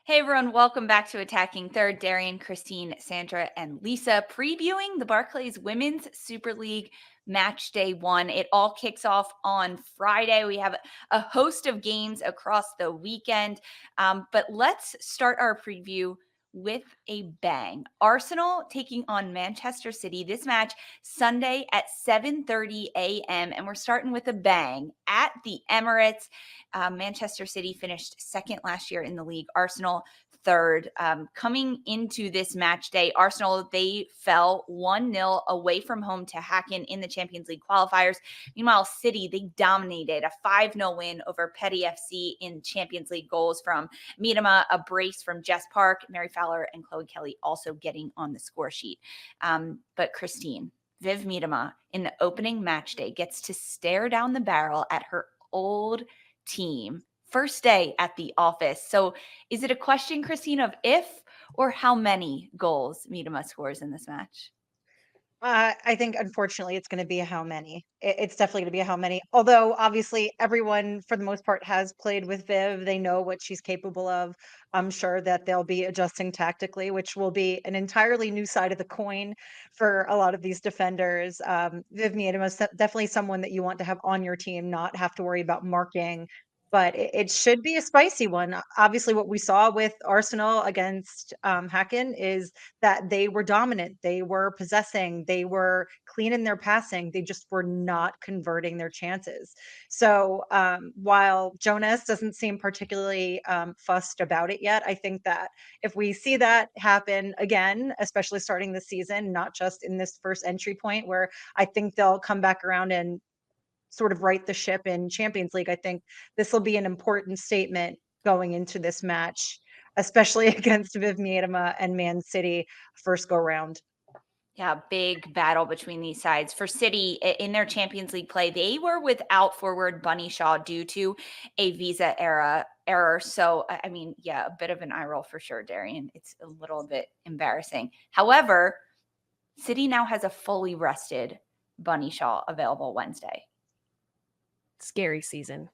Hey everyone, welcome back to Attacking Third. Darian, Christine, Sandra, and Lisa previewing the Barclays Women's Super League Match Day 1. It all kicks off on Friday. We have a host of games across the weekend, but let's start our preview with a bang. Arsenal taking on Manchester City. This match Sunday at 7:30 a.m. and we're starting with a bang at the Emirates. Manchester City finished second last year in the league. Arsenal third. Coming into this match day, Arsenal, they fell 1-0 away from home to Häcken in the Champions League qualifiers. Meanwhile, City, they dominated a 5-0 win over Petty FC in Champions League goals from Miedema, a brace from Jess Park, Mary Fowler, and Chloe Kelly also getting on the score sheet. But Christine, Viv Miedema in the opening match day gets to stare down the barrel at her old team. First day at the office. So is it a question, Christine, of if or how many goals Miedema scores in this match? I think unfortunately it's going to be a how many. It's definitely going to be a how many. Although obviously everyone for the most part has played with Viv. They know what she's capable of. I'm sure that they'll be adjusting tactically, which will be an entirely new side of the coin for a lot of these defenders. Viv Miedema is definitely someone that you want to have on your team, not have to worry about marking. But it should be a spicy one. Obviously, what we saw with Arsenal against Häcken is that they were dominant. They were possessing. They were clean in their passing. They just were not converting their chances. So while Jonas doesn't seem particularly fussed about it yet, I think that if we see that happen again, especially starting the season, not just in this first entry point where I think they'll come back around and sort of right the ship in Champions League, I think this will be an important statement going into this match, especially against Viv Miedema and Man City first go round. Yeah, big battle between these sides. For City in their Champions League play, they were without forward Bunny Shaw due to a visa error. So, I mean, yeah, a bit of an eye roll for sure, Darian. It's a little bit embarrassing. However, City now has a fully rested Bunny Shaw available Wednesday. Scary season.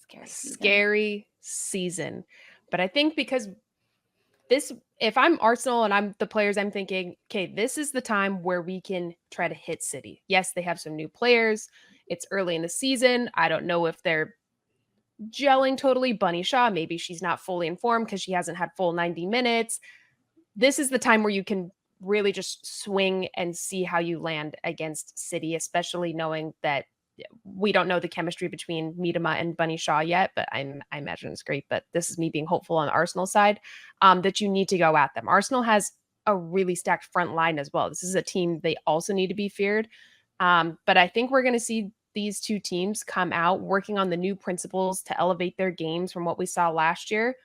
Scary season. Scary season. But I think because if I'm Arsenal and I'm the players, I'm thinking, okay, this is the time where we can try to hit City. Yes, they have some new players. It's early in the season. I don't know if they're gelling totally. Bunny Shaw, maybe she's not fully informed because she hasn't had full 90 minutes. This is the time where you can really just swing and see how you land against City, especially knowing that we don't know the chemistry between Miedema and Bunny Shaw yet, but I imagine it's great. But this is me being hopeful on the Arsenal side, that you need to go at them. Arsenal has a really stacked front line as well. This is a team they also need to be feared. But I think we're going to see these two teams come out working on the new principles to elevate their games from what we saw last year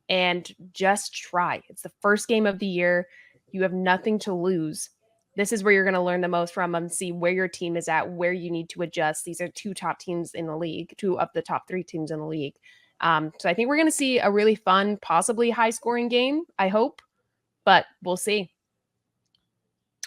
and just try. It's the first game of the year. You have nothing to lose. This is where you're going to learn the most from them, see where your team is at, where you need to adjust. These are two top teams in the league, two of the top three teams in the league. So I think we're going to see a really fun, possibly high scoring game, I hope, but we'll see.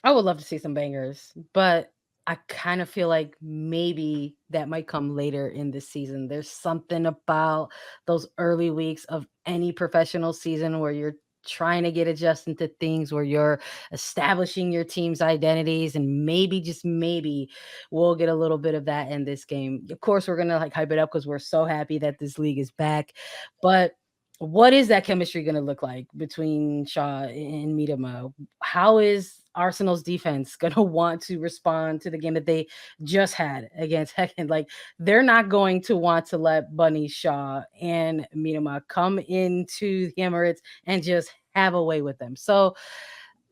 I would love to see some bangers, but I kind of feel like maybe that might come later in the season. There's something about those early weeks of any professional season where you're trying to get adjusted to things, where you're establishing your team's identities, and maybe, just maybe, we'll get a little bit of that in this game. Of course, we're gonna like hype it up because we're so happy that this league is back, but what is that chemistry going to look like between Shaw and Miedema? How is Arsenal's defense going to want to respond to the game that they just had against Häcken? Like, they're not going to want to let Bunny Shaw and Miedema come into the Emirates and just have a way with them. So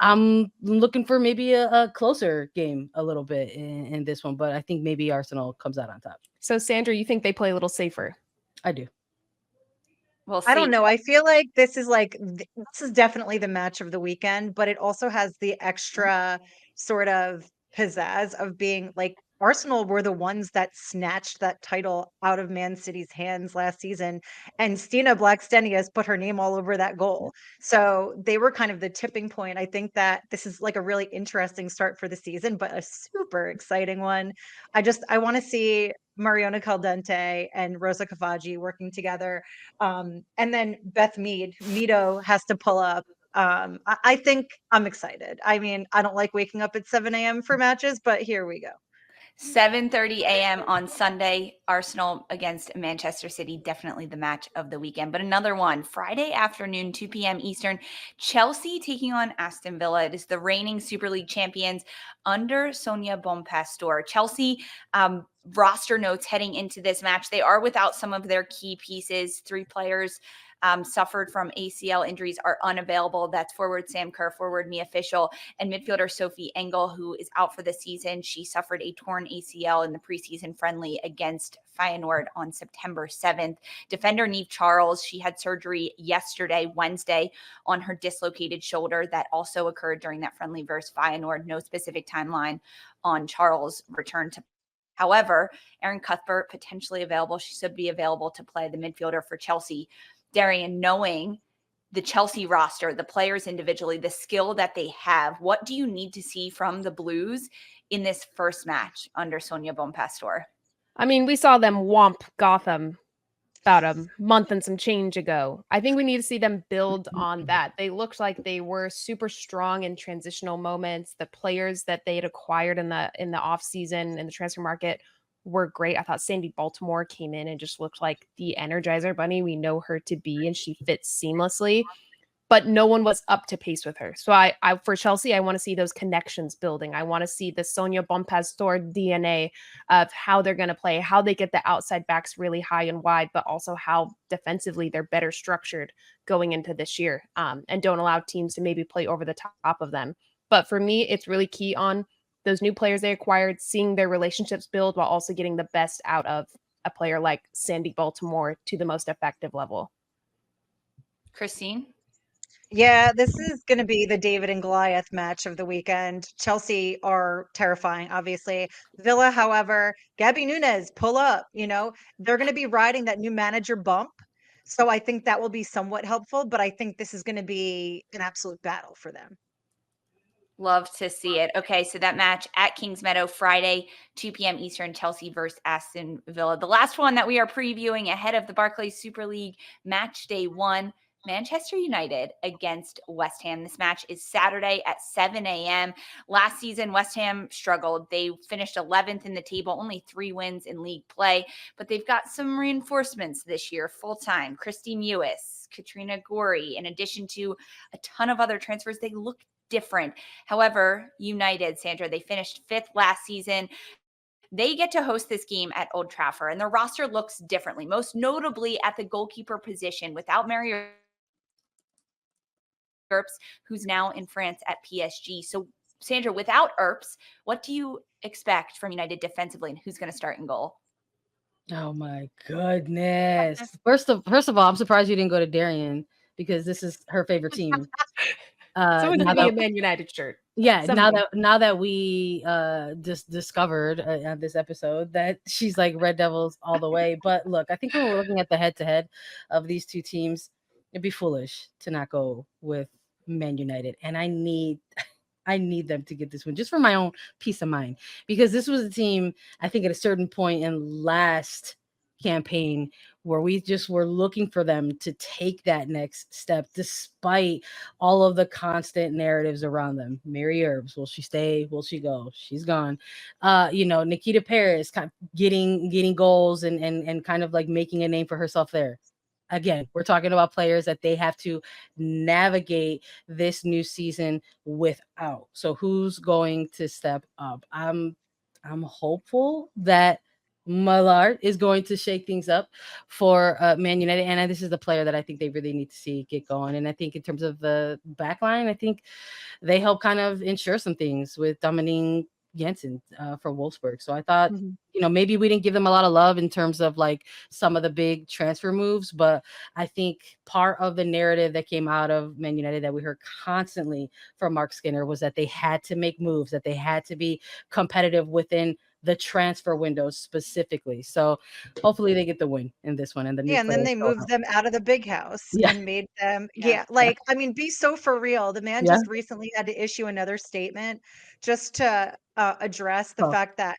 I'm looking for maybe a closer game a little bit in this one, but I think maybe Arsenal comes out on top. So, Sandra, you think they play a little safer? I do. We'll I see. don't know. I feel like this is definitely the match of the weekend, but it also has the extra sort of pizzazz of being like Arsenal were the ones that snatched that title out of Man City's hands last season, and Stina Blackstenius has put her name all over that goal. So they were kind of the tipping point. I think that this is like a really interesting start for the season, but a super exciting one. I want to see Mariona Caldente and Rosa Kafaji working together. And then Beth Meado has to pull up. I think I'm excited. I mean, I don't like waking up at 7 a.m. for matches, but here we go. 7:30 a.m. on Sunday, Arsenal against Manchester City, definitely the match of the weekend. But another one, Friday afternoon, 2 p.m. Eastern, Chelsea taking on Aston Villa. It is the reigning Super League champions under Sonia Bonpastor. Chelsea roster notes heading into this match. They are without some of their key pieces. 3 players suffered from ACL injuries, are unavailable. That's forward Sam Kerr, forward Mia Fischel, and midfielder Sophie Engel, who is out for the season. She suffered a torn ACL in the preseason friendly against Feyenoord on September 7th. Defender Niamh Charles, she had surgery yesterday, Wednesday, on her dislocated shoulder. That also occurred during that friendly versus Feyenoord. No specific timeline on Charles' return to. However, Erin Cuthbert potentially available. She should be available to play the midfielder for Chelsea. Darian, knowing the Chelsea roster, the players individually, the skill that they have, what do you need to see from the Blues in this first match under Sonia Bonpastor? I mean, we saw them whomp Gotham about a month and some change ago. I think we need to see them build on that. They looked like they were super strong in transitional moments. The players that they had acquired in the offseason in the transfer market were great. I thought Sandy Baltimore came in and just looked like the Energizer Bunny we know her to be, and she fits seamlessly. But no one was up to pace with her. So I for Chelsea, I want to see those connections building. I want to see the Sonia Bonpastor DNA of how they're going to play, how they get the outside backs really high and wide, but also how defensively they're better structured going into this year, and don't allow teams to maybe play over the top of them. But for me, it's really key on those new players they acquired, seeing their relationships build while also getting the best out of a player like Sandy Baltimore to the most effective level. Christine? Yeah, this is going to be the David and Goliath match of the weekend. Chelsea are terrifying, obviously. Villa, however, Gabby Nunes, pull up, they're going to be riding that new manager bump. So I think that will be somewhat helpful, but I think this is going to be an absolute battle for them. Love to see it. Okay, so that match at Kings Meadow, Friday, 2 p.m. Eastern, Chelsea versus Aston Villa. The last one that we are previewing ahead of the Barclays Super League match day 1, Manchester United against West Ham. This match is Saturday at 7 a.m. Last season, West Ham struggled. They finished 11th in the table, only 3 wins in league play, but they've got some reinforcements this year, full-time. Christy Mewis, Katrina Gorey, in addition to a ton of other transfers. They look different. However, United, Sandra, they finished 5th last season. They get to host this game at Old Trafford, and their roster looks differently, most notably at the goalkeeper position without Mary Earps, who's now in France at PSG. So, Sandra, without Earps, what do you expect from United defensively, and who's going to start in goal? Oh my goodness. First of all, I'm surprised you didn't go to Darian because this is her favorite team. Someone now give me a that, Man United shirt. yeah, Something. now that we just discovered on this episode that she's like Red Devils all the way. But look, I think when we're looking at the head-to-head of these two teams, it'd be foolish to not go with Man United. And I need them to get this win just for my own peace of mind, because this was a team, I think, at a certain point in last campaign where we just were looking for them to take that next step despite all of the constant narratives around them. Mary Earps, will she stay? Will she go? She's gone. Nikita Paris kind of getting goals and kind of like making a name for herself there. Again, we're talking about players that they have to navigate this new season without. So who's going to step up? I'm hopeful that Mallard is going to shake things up for Man United, and this is the player that I think they really need to see get going. And I think in terms of the back line, I think they help kind of ensure some things with Dominique Jensen for Wolfsburg. So I thought, maybe we didn't give them a lot of love in terms of like some of the big transfer moves, but I think part of the narrative that came out of Man United that we heard constantly from Mark Skinner was that they had to make moves, that they had to be competitive within the transfer windows specifically. So hopefully they get the win in this one. And then they moved them out of the big house and made them, be so for real. The man just recently had to issue another statement just to address the fact that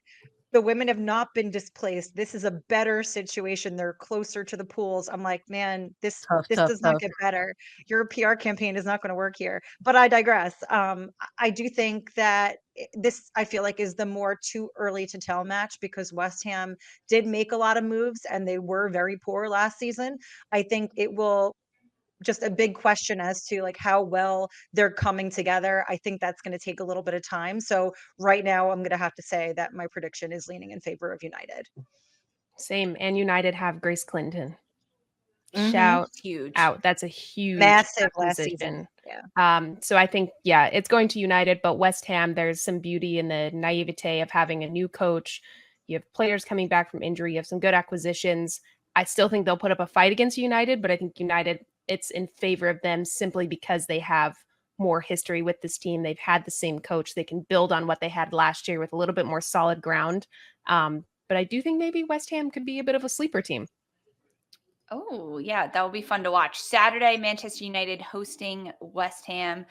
the women have not been displaced. This is a better situation. They're closer to the pools. I'm like, man, this Tough, this tough, does not tough. get better. Your PR campaign is not going to work here. But I digress. I do think that this, I feel like, is the more too early to tell match, because West Ham did make a lot of moves and they were very poor last season. I think it will just a big question as to like how well they're coming together. I think that's going to take a little bit of time. So right now I'm going to have to say that my prediction is leaning in favor of United. Same. And United have Grace Clinton. Mhm. Shout Huge. out. That's a huge Massive last season. acquisition. Yeah. So I think, yeah, it's going to United, but West Ham, there's some beauty in the naivete of having a new coach. You have players coming back from injury. You have some good acquisitions. I still think they'll put up a fight against United, but I think United, it's in favor of them simply because they have more history with this team. They've had the same coach. They can build on what they had last year with a little bit more solid ground. But I do think maybe West Ham could be a bit of a sleeper team. Oh, yeah, that will be fun to watch. Saturday, Manchester United hosting West Ham.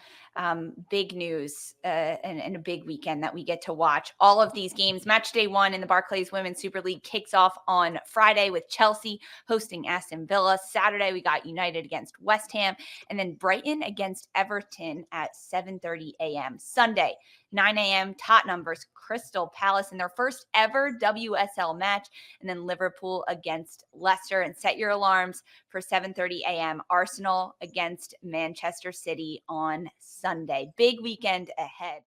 Big news and a big weekend that we get to watch all of these games. Match day 1 in the Barclays Women's Super League kicks off on Friday with Chelsea hosting Aston Villa. Saturday, we got United against West Ham, and then Brighton against Everton at 7:30 a.m. Sunday, 9 a.m., Tottenham versus Crystal Palace in their first ever WSL match, and then Liverpool against Leicester. And set your alarms for 7:30 a.m. Arsenal against Manchester City on Sunday. Big weekend ahead.